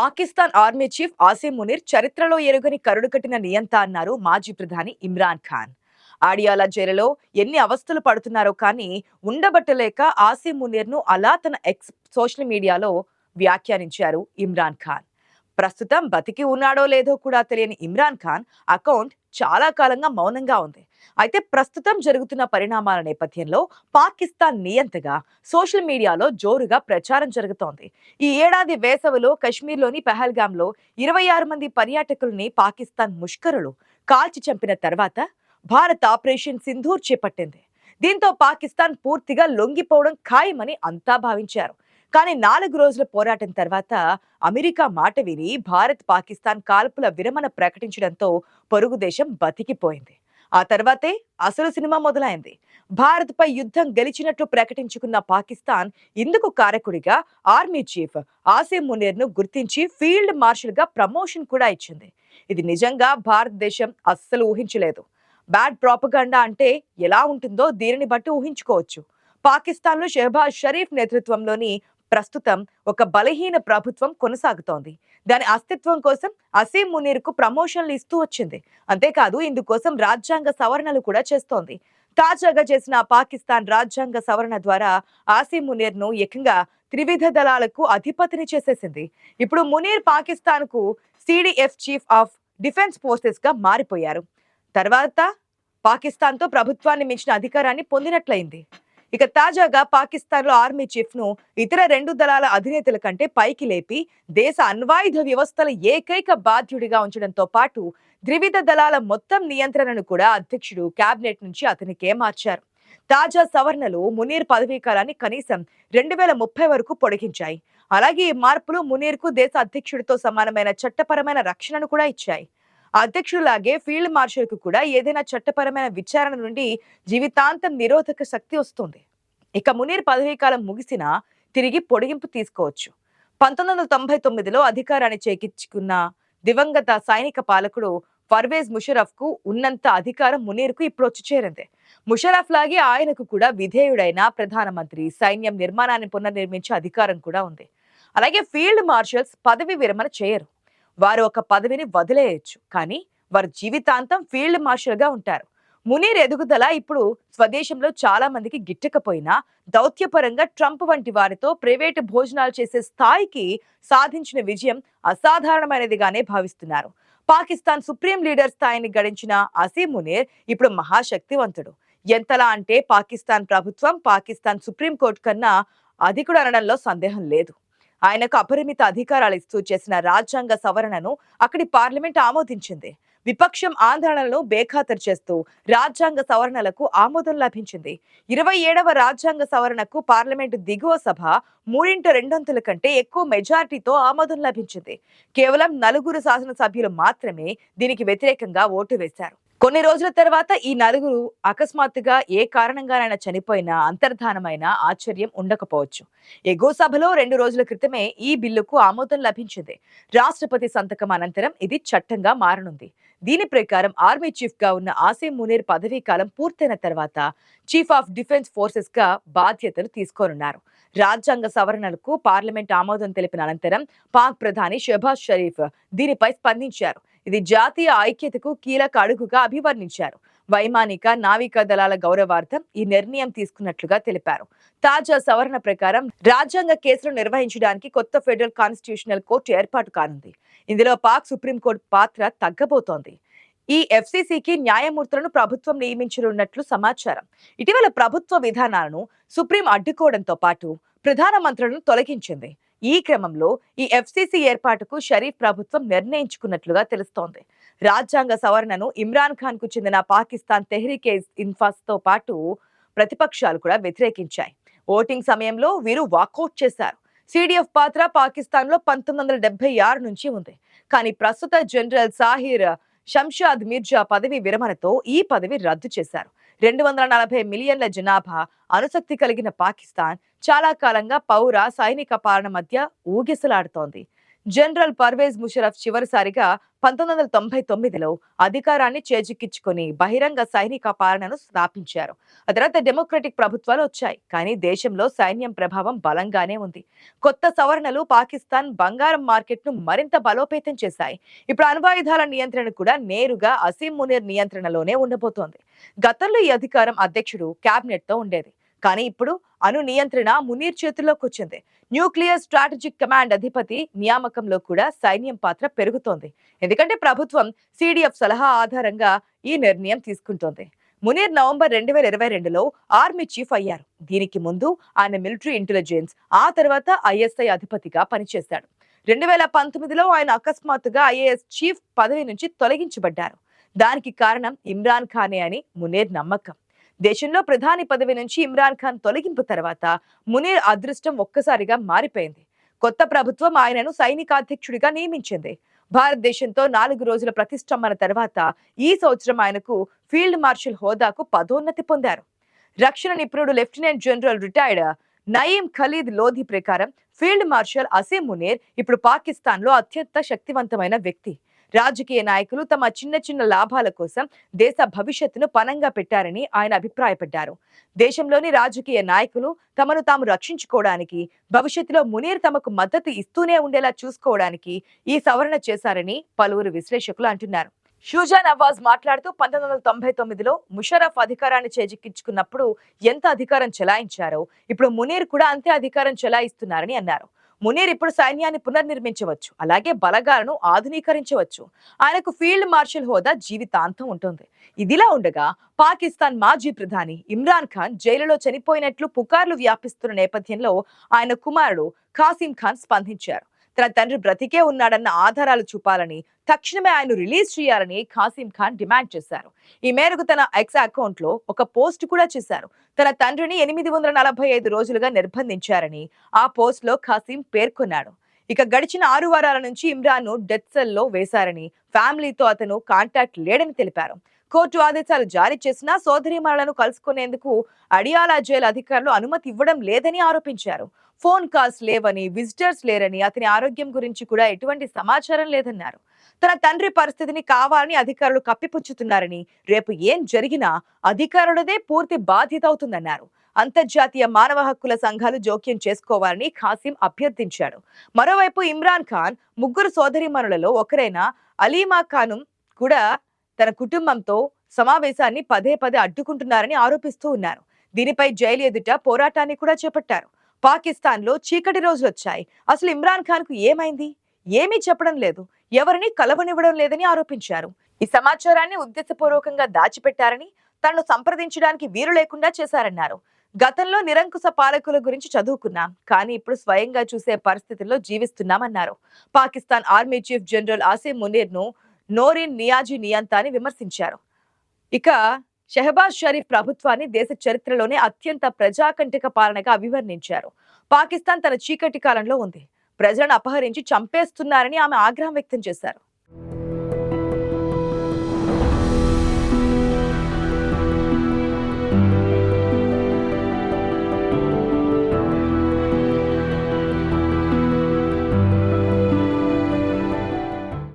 Pakistan army chief Asim Munir చరిత్రలో ఎరుగని కరుడుకట్టిన నియంత అన్నారు మాజీ ప్రధాని ఇమ్రాన్ ఖాన్. ఆడియాల జైలులో ఎన్ని అవస్థలు పడుతున్నారో కానీ ఉండబట్టలేక ఆసిమ్ మునీర్ ను అలా తన ఎక్స్ సోషల్ మీడియాలో వ్యాఖ్యానించారు ఇమ్రాన్ ఖాన్. ప్రస్తుతం బతికి ఉన్నాడో లేదో కూడా తెలియని ఇమ్రాన్ ఖాన్ అకౌంట్ చాలా కాలంగా మౌనంగా ఉంది. అయితే ప్రస్తుతం జరుగుతున్న పరిణామాల నేపథ్యంలో పాకిస్తాన్ నియంతగా సోషల్ మీడియాలో జోరుగా ప్రచారం జరుగుతోంది. ఈ ఏడాది వేసవిలో కశ్మీర్లోని పెహల్గాంలో 26 మంది పర్యాటకుల్ని పాకిస్తాన్ ముష్కరులు కాల్చి చంపిన తర్వాత భారత్ ఆపరేషన్ సింధూర్ చేపట్టింది. దీంతో పాకిస్తాన్ పూర్తిగా లొంగిపోవడం ఖాయమని అంతా భావించారు. కానీ 4 రోజుల పోరాటం తర్వాత అమెరికా మాట విని భారత్ పాకిస్తాన్ కాల్పుల విరమణ ప్రకటించడంతో పొరుగు దేశం బతికిపోయింది. ఆ తర్వాతే అసలు సినిమా మొదలైంది. భారత్ పై యుద్ధం గెలిచినట్లు ప్రకటించుకున్న పాకిస్తాన్ ఇందుకు కారకుడిగా ఆర్మీ చీఫ్ ఆసిమ్ మునీర్ ను గుర్తించి ఫీల్డ్ మార్షల్ గా ప్రమోషన్ కూడా ఇచ్చింది. ఇది నిజంగా భారతదేశం అస్సలు ఊహించలేదు. బ్యాడ్ ప్రాపగండా అంటే ఎలా ఉంటుందో దీనిని బట్టి ఊహించుకోవచ్చు. పాకిస్తాన్ లో షెహబాజ్ షరీఫ్ నేతృత్వంలోని ప్రస్తుతం ఒక బలహీన ప్రభుత్వం కొనసాగుతోంది. దాని అస్తిత్వం కోసం ఆసిమ్ మునీర్ కు ప్రమోషన్లు ఇస్తూ వచ్చింది. అంతేకాదు ఇందుకోసం రాజ్యాంగ సవరణలు కూడా చేస్తోంది. తాజాగా చేసిన పాకిస్తాన్ రాజ్యాంగ సవరణ ద్వారా ఆసిమ్ మునీర్ ను ఏకంగా త్రివిధ దళాలకు అధిపతిని చేసేసింది. ఇప్పుడు మునీర్ పాకిస్తాన్ కు CDF chief of defence forces గా మారిపోయారు. తర్వాత పాకిస్తాన్ తో ప్రభుత్వాన్ని మించిన అధికారాన్ని పొందినట్లయింది. ఇక తాజాగా పాకిస్తాన్ లో ఆర్మీ చీఫ్ ను ఇతర 2 దళాల అధినేతల కంటే పైకి లేపి దేశ అణ్వాయుధ వ్యవస్థల ఏకైక బాధ్యుడిగా ఉంచడంతో పాటు త్రివిధ దళాల మొత్తం నియంత్రణను కూడా అధ్యక్షుడు కేబినెట్ నుంచి అతనికే మార్చారు. తాజా సవరణలు మునీర్ పదవీ కాలాన్ని కనీసం 2030 వరకు పొడిగించాయి. అలాగే ఈ మార్పులు మునీర్ కు దేశ అధ్యక్షుడితో సమానమైన చట్టపరమైన రక్షణను కూడా ఇచ్చాయి. అధ్యక్షుడిలాగే ఫీల్డ్ మార్షల్ కు కూడా ఏదైనా చట్టపరమైన విచారణ నుండి జీవితాంతం నిరోధక శక్తి వస్తుంది. ఇక మునీర్ పదవీ కాలం ముగిసినా తిరిగి పొడిగింపు తీసుకోవచ్చు. 1999లో అధికారాన్ని చేకిచ్చుకున్న దివంగత సైనిక పాలకుడు పర్వేజ్ ముషరఫ్ కు ఉన్నంత అధికారం మునీర్ కు ఇప్పుడు వచ్చి చేరింది. ముషరఫ్ లాగే ఆయనకు కూడా విధేయుడైన ప్రధానమంత్రి, సైన్యం నిర్మాణాన్ని పునర్నిర్మించే అధికారం కూడా ఉంది. అలాగే ఫీల్డ్ మార్షల్స్ పదవి విరమణ చేయరు. వారు ఒక పదవిని వదిలేయచ్చు, కానీ వారు జీవితాంతం ఫీల్డ్ మార్షల్ గా ఉంటారు. మునీర్ ఎదుగుదల ఇప్పుడు స్వదేశంలో చాలా మందికి గిట్టకపోయినా దౌత్యపరంగా ట్రంప్ వంటి వారితో ప్రైవేటు భోజనాలు చేసే స్థాయికి సాధించిన విజయం అసాధారణమైనదిగానే భావిస్తున్నారు. పాకిస్తాన్ సుప్రీం లీడర్ స్థాయిని గడించిన ఆసిమ్ మునీర్ ఇప్పుడు మహాశక్తివంతుడు. ఎంతలా అంటే పాకిస్తాన్ ప్రభుత్వం పాకిస్తాన్ సుప్రీం కోర్టు కన్నా అధికుడు అనడంలో సందేహం లేదు. ఆయనకు అపరిమిత అధికారాలు ఇస్తూ చేసిన రాజ్యాంగ సవరణను అక్కడి పార్లమెంట్ ఆమోదించింది. విపక్షం ఆందోళనలను బేఖాతరు చేస్తూ రాజ్యాంగ సవరణలకు ఆమోదం లభించింది. 27వ రాజ్యాంగ సవరణకు పార్లమెంటు దిగువ సభ 3/2 కంటే ఎక్కువ మెజారిటీతో ఆమోదం లభించింది. కేవలం 4 శాసనసభ్యులు మాత్రమే దీనికి వ్యతిరేకంగా ఓటు వేశారు. కొన్ని రోజుల తర్వాత ఈ 4 అకస్మాత్తుగా ఏ కారణంగానైనా చనిపోయినా అంతర్ధానమైన ఆశ్చర్యం ఉండకపోవచ్చు. ఎగువ సభలో 2 రోజుల క్రితమే ఈ బిల్లుకు ఆమోదం లభించింది. రాష్ట్రపతి సంతకం అనంతరం ఇది చట్టంగా మారనుంది. దీని ప్రకారం ఆర్మీ చీఫ్ గా ఉన్న ఆసిమ్ మునీర్ పదవీ కాలం పూర్తయిన తర్వాత చీఫ్ ఆఫ్ డిఫెన్స్ ఫోర్సెస్ గా బాధ్యతలు తీసుకోనున్నారు. రాజ్యాంగ సవరణలకు పార్లమెంట్ ఆమోదం తెలిపిన అనంతరం పాక్ ప్రధాని షెహబాజ్ షరీఫ్ దీనిపై స్పందించారు. ఇది జాతీయ ఐక్యతకు కీలక అడుగుగా అభివర్ణించారు. వైమానిక, నావికా దళాల గౌరవార్థం ఈ నిర్ణయం తీసుకున్నట్లుగా తెలిపారు. తాజా సవరణ ప్రకారం రాజ్యాంగ కేసులు నిర్వహించడానికి కొత్త ఫెడరల్ కాన్స్టిట్యూషనల్ కోర్టు ఏర్పాటు కానుంది. ఇందులో పాక్ సుప్రీంకోర్టు పాత్ర తగ్గబోతోంది. ఈ ఎఫ్సిసికి న్యాయమూర్తులను ప్రభుత్వం నియమించనున్నట్లు సమాచారం. ఇటీవల ప్రభుత్వ విధానాలను సుప్రీం అడ్డుకోవడంతో పాటు ప్రధానమంత్రులను తొలగించింది. ఈ క్రమంలో ఈ ఎఫ్సిసి ఏర్పాటుకు షరీఫ్ ప్రభుత్వం నిర్ణయించుకున్నట్లుగా తెలుస్తోంది. రాజ్యాంగ సవరణను ఇమ్రాన్ ఖాన్ కు చెందిన పాకిస్తాన్ తెహ్రీకే ఇన్సాఫ్ తో పాటు ప్రతిపక్షాలు కూడా వ్యతిరేకించాయి. ఓటింగ్ సమయంలో వీరు వాకౌట్ చేశారు. సిడిఎఫ్ పాత్ర పాకిస్తాన్ లో 1976 నుంచి ఉంది. కానీ ప్రస్తుత జనరల్ సాహిర్ షంషాద్ మిర్జా పదవి విరమణతో ఈ పదవి రద్దు చేశారు. 240 మిలియన్ల జనాభా అనుసక్తి కలిగిన పాకిస్తాన్ చాలా కాలంగా పౌర సైనిక పాలన మధ్య ఊగిసలాడుతోంది. జనరల్ పర్వేజ్ ముషరఫ్ చివరిసారిగా 1999లో అధికారాన్ని చేజిక్కించుకొని బహిరంగ సైనిక పాలనను స్థాపించారు. ఆ తర్వాత డెమోక్రటిక్ ప్రభుత్వాలు వచ్చాయి, కానీ దేశంలో సైన్యం ప్రభావం బలంగానే ఉంది. కొత్త సవరణలు పాకిస్తాన్ బంగారం మార్కెట్ను మరింత బలోపేతం చేశాయి. ఇప్పుడు అణ్వాయుధాల నియంత్రణ కూడా నేరుగా అసీం మునీర్ నియంత్రణలోనే ఉండబోతోంది. గతంలో ఈ అధికారం అధ్యక్షుడు క్యాబినెట్ తో ఉండేది, కానీ ఇప్పుడు అణు నియంత్రణ మునీర్ చేతుల్లోకి వచ్చింది. న్యూక్లియర్ స్ట్రాటజిక్ కమాండ్ అధిపతి నియామకంలో కూడా సైన్యం పాత్ర పెరుగుతోంది, ఎందుకంటే ప్రభుత్వం సిడిఎఫ్ సలహా ఆధారంగా ఈ నిర్ణయం తీసుకుంటోంది. మునీర్ నవంబర్ 2022లో ఆర్మీ చీఫ్ అయ్యారు. దీనికి ముందు ఆయన మిలిటరీ ఇంటెలిజెన్స్, ఆ తర్వాత ఐఎస్ఐ అధిపతిగా పనిచేశాడు. 2019లో ఆయన అకస్మాత్తుగా ఐఏఎస్ చీఫ్ పదవి నుంచి తొలగించబడ్డారు. దానికి కారణం ఇమ్రాన్ ఖానే అని మునీర్ నమ్మకం. దేశంలో ప్రధాని పదవి నుంచి ఇమ్రాన్ ఖాన్ తొలగింపు తర్వాత మునీర్ అదృష్టం ఒక్కసారిగా మారిపోయింది. కొత్త ప్రభుత్వం ఆయనను సైనికాధ్యక్షుడిగా నియమించింది. భారతదేశంతో 4 రోజుల ప్రతిష్టంభన తర్వాత ఈ సంవత్సరం ఆయనకు ఫీల్డ్ మార్షల్ హోదాకు పదోన్నతి పొందారు. రక్షణ నిపుణుడు lieutenant general retired Naeem Khalid Lodhi ప్రకారం ఫీల్డ్ మార్షల్ అసీం మునీర్ ఇప్పుడు పాకిస్తాన్ లో అత్యంత శక్తివంతమైన వ్యక్తి. రాజకీయ నాయకులు తమ చిన్న చిన్న లాభాల కోసం దేశ భవిష్యత్తును పణంగా పెట్టారని ఆయన అభిప్రాయపడ్డారు. దేశంలోని రాజకీయ నాయకులు తమను తాము రక్షించుకోవడానికి, భవిష్యత్తులో మునీర్ తమకు మద్దతు ఇస్తూనే ఉండేలా చూసుకోవడానికి ఈ సవరణ చేశారని పలువురు విశ్లేషకులు అంటున్నారు. షూజా నవాజ్ మాట్లాడుతూ 1999లో ముషరఫ్ అధికారాన్ని చేజిక్కించుకున్నప్పుడు ఎంత అధికారం చెలాయించారో ఇప్పుడు మునీర్ కూడా అంతే అధికారం చెలాయిస్తున్నారని అన్నారు. మునీర్ ఇప్పుడు సైన్యాన్ని పునర్నిర్మించవచ్చు, అలాగే బలగాలను ఆధునీకరించవచ్చు. ఆయనకు ఫీల్డ్ మార్షల్ హోదా జీవితాంతం ఉంటుంది. ఇదిలా ఉండగా పాకిస్తాన్ మాజీ ప్రధాని ఇమ్రాన్ ఖాన్ జైలులో చనిపోయినట్లు పుకార్లు వ్యాపిస్తున్న నేపథ్యంలో ఆయన కుమారుడు ఖాసిం ఖాన్ స్పందించారు. తన తండ్రి బ్రతికే ఉన్నాడన్న ఆధారాలు చూపాలని, తక్షణమే ఆయన రిలీజ్ చేయాలని ఖాసిం ఖాన్ డిమాండ్ చేశారు. ఈ మేరకు తన ఎక్స్ అకౌంట్ లో ఒక పోస్ట్ కూడా చేశారు. తన తండ్రిని 845 రోజులుగా నిర్బంధించారని ఆ పోస్ట్ లో ఖాసిం పేర్కొన్నాడు. ఇక గడిచిన 6 వారాల నుంచి ఇమ్రాన్ ను డెత్ సెల్ లో వేశారని, ఫ్యామిలీతో అతను కాంటాక్ట్ లేడని తెలిపారు. కోర్టు ఆదేశాలు జారీ చేసినా సోదరీమణులను కలుసుకునేందుకు అడియాలా జైలు అధికారులు అనుమతి ఇవ్వడం లేదని ఆరోపించారు. ఫోన్ కాల్స్ లేవని, విజిటర్స్ లేరని, అతని ఆరోగ్యం గురించి కూడా ఎటువంటి సమాచారం లేదన్నారు. తన తండ్రి పరిస్థితిని కావాలని అధికారులు కప్పిపుచ్చుతున్నారని, రేపు ఏం జరిగినా అధికారులదే పూర్తి బాధ్యత అవుతుందన్నారు. అంతర్జాతీయ మానవ హక్కుల సంఘాలు జోక్యం చేసుకోవాలని ఖాసిం అభ్యర్థించాడు. మరోవైపు ఇమ్రాన్ ఖాన్ ముగ్గురు సోదరీమణులలో ఒకరైన అలీమా ఖాను కూడా తన కుటుంబంతో సమావేశాన్ని పదే పదే అడ్డుకుంటున్నారని ఆరోపిస్తూ ఉన్నారు. దీనిపై జైలు ఎదుట పోరాటాన్ని కూడా చేపట్టారు. పాకిస్తాన్ లో చీకటి రోజులొచ్చాయి. అసలు ఇమ్రాన్ ఖాన్ కు ఏమైంది? ఏమీ చెప్పడం లేదు, ఎవరిని కలవనివ్వడం లేదని ఆరోపించారు. ఈ సమాచారాన్ని ఉద్దేశపూర్వకంగా దాచిపెట్టారని, తనను సంప్రదించడానికి వీలు లేకుండా చేశారన్నారు. గతంలో నిరంకుశ పాలకుల గురించి చదువుకున్నాం, కానీ ఇప్పుడు స్వయంగా చూసే పరిస్థితుల్లో జీవిస్తున్నామన్నారు. Pakistan army chief general Asim Munir ను నోరిన్ నియాజీ నియంతాన్ని విమర్శించారు. ఇక షెహబాజ్ షరీఫ్ ప్రభుత్వాన్ని దేశ చరిత్రలోనే అత్యంత ప్రజాకంటక పాలనగా అభివర్ణించారు. పాకిస్తాన్ తన చీకటి కాలంలో ఉంది, ప్రజలను అపహరించి చంపేస్తున్నారని ఆమె ఆగ్రహం వ్యక్తం చేశారు.